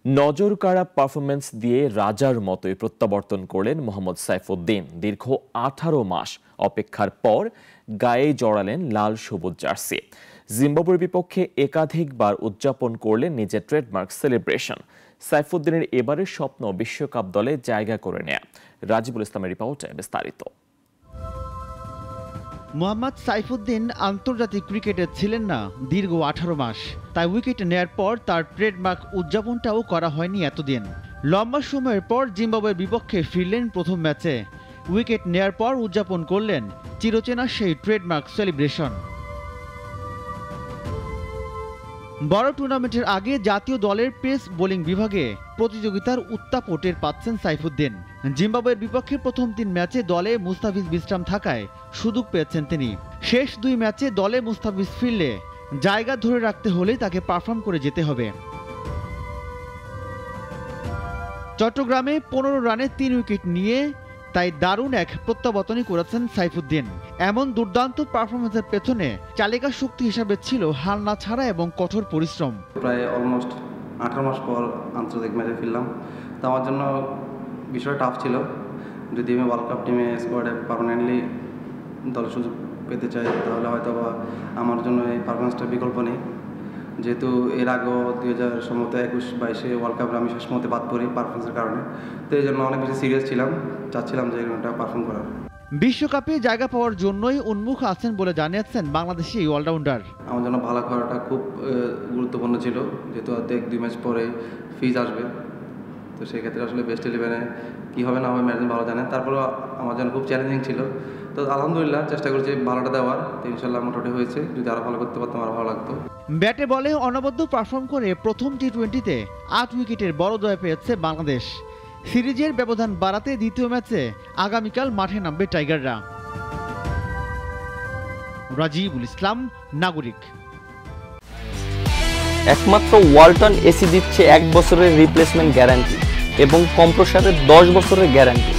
নজরকাড়া performance দিয়ে রাজার মতোই প্রত্যাবর্তন করলেন মোহাম্মদ সাইফুদ্দিন। দীর্ঘ 18 মাস অপেক্ষার পর গায়ে জড়ালেন লাল সবুজ জার্সি। জিম্বাবুয়ের বিপক্ষে একাধিকবার উদযাপন করলেন নিজের ট্রেডমার্ক সেলিব্রেশন। সাইফুদ্দিনের এবারের স্বপ্ন বিশ্বকাপ দলে জায়গা করে নেয়া। রাজিবুল ইসলামের রিপোর্টে বিস্তারিত। মোহাম্মদ সাইফুদ্দিন আন্তর্জাতিক ক্রিকেটে ছিলেন না দীর্ঘ 18 মাস। তাই উইকেট নেয়ার পর তার ট্রেডমার্ক উদযাপনটাও করা হয়নি এতদিন। লম্বা সময়ের পর জিম্বাবুয়ের বিপক্ষে ফিরলেন প্রথম ম্যাচে। উইকেট নেয়ার পর উদযাপন করলেন চিরচেনা সেই ট্রেডমার্ক সেলিব্রেশন। বড় টুর্নামেন্টের আগে জাতীয় দলের পেস বোলিং বিভাগে প্রতিযোগিতার উত্তাপ টের পাচ্ছেন সাইফুদ্দিন। জিম্বাবুয়ের বিপক্ষে প্রথম 3 ম্যাচে দলে মুস্তাফিজ বিশ্রাম থাকায় সুযোগ পেয়েছেন তিনি। শেষ 2 ম্যাচে দলে মুস্তাফিজ ফিরলে জায়গা ধরে রাখতে হলে তাকে পারফর্ম করে যেতে হবে। চট্টগ্রামে 15 রানে 3 উইকেট নিয়ে তাই দারুণ এক প্রত্যাবর্তনই করেছেন সাইফুদ্দিন। এমন দুর্দান্ত পারফরমেন্সের পেছনে চালিকা শক্তি হিসাবে ছিল হার না ছাড়া এবং কঠোর পরিশ্রম। প্রায় অলমোস্ট 18 মাস পর আন্তর্জাতিক ম্যাচে ফিরলাম, তো আমার জন্য বিষয়টা টাফ ছিল। যদি আমি ওয়ার্ল্ড কাপ টিমে স্কোয়াডে পার্মানেন্টলি দলে সুযোগ পেতে চাই তাহলে হয়তো বা আমার জন্য এই পারফরমেন্সটার বিকল্প নেই। যেহেতু এর আগেও 2021-22 ওয়ার্ল্ড কাপে আমি শেষ মতে বাদ পড়ি পারফরমেন্সের কারণে, তো এই জন্য অনেক বেশি সিরিয়াস ছিলাম, চাচ্ছিলাম যে এটা পারফর্ম করার। বিশ্বকাপে জায়গা পাওয়ার জন্যই উন্মুখ আছেন বলে জানিয়েছেন বাংলাদেশি এই অলরাউন্ডার। আমার জন্য ভালো করাটা খুব গুরুত্বপূর্ণ ছিল, যেহেতু হয়তো 1-2 ম্যাচ পরে ফিজ আসবে, তো সেক্ষেত্রে আসলে বেস্ট 11-এ কী হবে না হবে ম্যানেজমেন্ট ভালো জানে। তারপরেও আমার জন্য খুব চ্যালেঞ্জিং ছিল, তো আলহামদুলিল্লাহ চেষ্টা করছি ভালোটা দেওয়ার, তো ইনশাল্লাহ মোটামুটি হয়েছে। যদি আরও ভালো করতে পারতাম আরও ভালো লাগতো। ব্যাটে বলে অনবদ্য পারফর্ম করে প্রথম টি-20তে 8 উইকেটের বড় জয় পেয়েছে বাংলাদেশ। সিরিজের ব্যবধান বাড়াতে দ্বিতীয় ম্যাচে আগামীকাল মাঠে নামবে টাইগাররা। রাজিবুল ইসলাম, নাগরিক। একমাত্র ওয়ালটন এসি দিচ্ছে 1 বছরের রিপ্লেসমেন্ট গ্যারান্টি এবং কম্প্রেসারের 10 বছরের গ্যারান্টি।